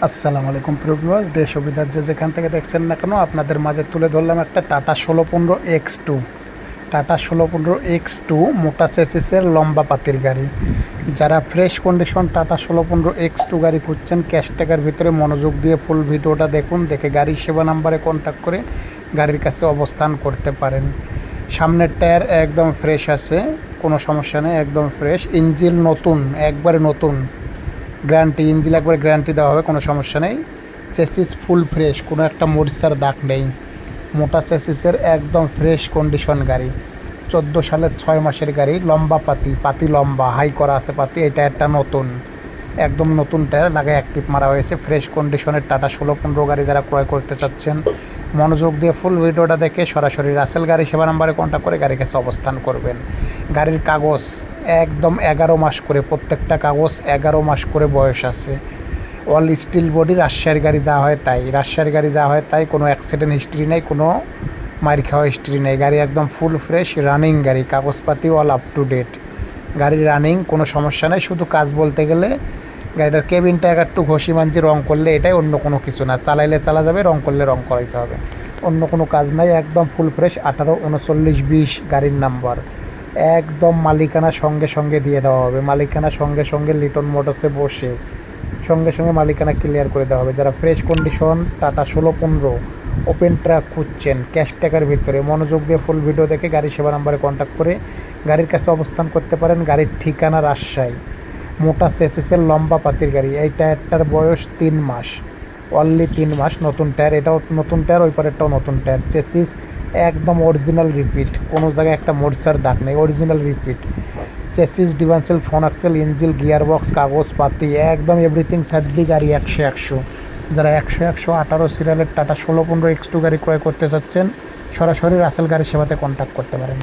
আসসালামু আলাইকুম প্রিয় ভিউয়ার্স, দেশ ও বিদেশ যেখান থেকে দেখছেন না কেন, আপনাদের মাঝে তুলে ধরলাম একটা টাটা 1615 X2। টাটা 1615 X2 মোটা চেসিসের লম্বা পাতির গাড়ি। যারা ফ্রেশ কন্ডিশন টাটা 1615 X2 গাড়ি খুঁজছেন, ক্যাশ টাকার ভিতরে মনোযোগ দিয়ে ফুল ভিডিওটা দেখুন, দেখে গাড়ির সেবা নাম্বারে কন্ট্যাক্ট করে গাড়ির কাছে অবস্থান করতে পারেন। সামনের টায়ার একদম ফ্রেশ আছে, কোনো সমস্যা নেই, একদম ফ্রেশ। ইঞ্জিন নতুন, একবারে নতুন, গ্যারান্টি, ইঞ্জিন একবারে গ্যারান্টি দেওয়া হবে, কোনো সমস্যা নেই। চেসিস ফুল ফ্রেশ, কোনো একটা মরিচার দাগ নেই। মোটা চেসিসের একদম ফ্রেশ কন্ডিশন গাড়ি। 14 সালের 6 মাসের গাড়ি। লম্বা পাতি লম্বা, হাই করা আছে পাতি। এই টায়ারটা নতুন, একদম নতুন টায়ার লাগায় অ্যাক্টিভ মারা হয়েছে। ফ্রেশ কন্ডিশনের টাটা 1615 গাড়ি যারা ক্রয় করতে চাচ্ছেন, মনোযোগ দিয়ে ফুল ভিডিওটা দেখে সরাসরি রাসেল গাড়ি সেবা নাম্বারে কন্ট্যাক্ট করে গাড়ির কাছে অবস্থান করবেন। গাড়ির কাগজ একদম 11 মাস করে, প্রত্যেকটা কাগজ 11 মাস করে বয়স আছে। অল স্টিল বডি, রাজশাহীর গাড়ি যা হয় তাই, রাজশাহীর গাড়ি যা হয় তাই। কোনো অ্যাক্সিডেন্ট হিস্ট্রি নেই, কোনো মার খাওয়া হিস্ট্রি নেই। গাড়ি একদম ফুল ফ্রেশ রানিং গাড়ি, কাগজপাতি অল আপ টু ডেট। গাড়ি রানিং, কোনো সমস্যা নেই। শুধু কাজ বলতে গেলে গাড়িটার কেবিনটা একটু ঘষি মাঞ্জি রং করলে, এটাই, অন্য কোনো কিছু না। চালাইলে চালা যাবে, রং করলে রং করাইতে হবে, অন্য কোনো কাজ নাই। একদম ফুল ফ্রেশ। 183920 গাড়ির নাম্বার। একদম মালিকানা সঙ্গে সঙ্গে দিয়ে দেওয়া হবে, মালিকানা সঙ্গে সঙ্গে লিটন মোটরসে বসে সঙ্গে সঙ্গে মালিকানা ক্লিয়ার করে দেওয়া হবে। যারা fresh condition tata 1615 open truck খুঁজছেন ক্যাশ টাকার ভিতরে, মনোযোগ দিয়ে ফুল ভিডিও দেখে গাড়ি সেবা নাম্বারে কন্ট্যাক্ট করে গাড়ির কাছে অবস্থান করতে পারেন। গাড়ির ঠিকানা রাজশাহী। মোটা চেসিসের লম্বা পাতির গাড়ি। এই টায়ারটার বয়স 3 মাস, অনলি 3 মাস। নতুন টায়ার, এটাও নতুন টায়ার, ওই পারেরটাও নতুন টায়ার। চেসিস একদম অরিজিনাল রিপিট, কোনো জায়গায় একটা মরিচার দাগ নেই, অরিজিনাল রিপিট। চেসিস, ডিভান্সেল, ফোন আক্সেল, ইঞ্জিল, গিয়ারবক্স, কাগজপাতি একদম এভরিথিং সাইড দিয়ে গাড়ি 100-100। যারা 100-100 18 সিরিয়ালের টাটা 1615 X2 গাড়ি ক্রয় করতে চাচ্ছেন, সরাসরি রাসেল গাড়ি সেবাতে কন্ট্যাক্ট করতে পারেন।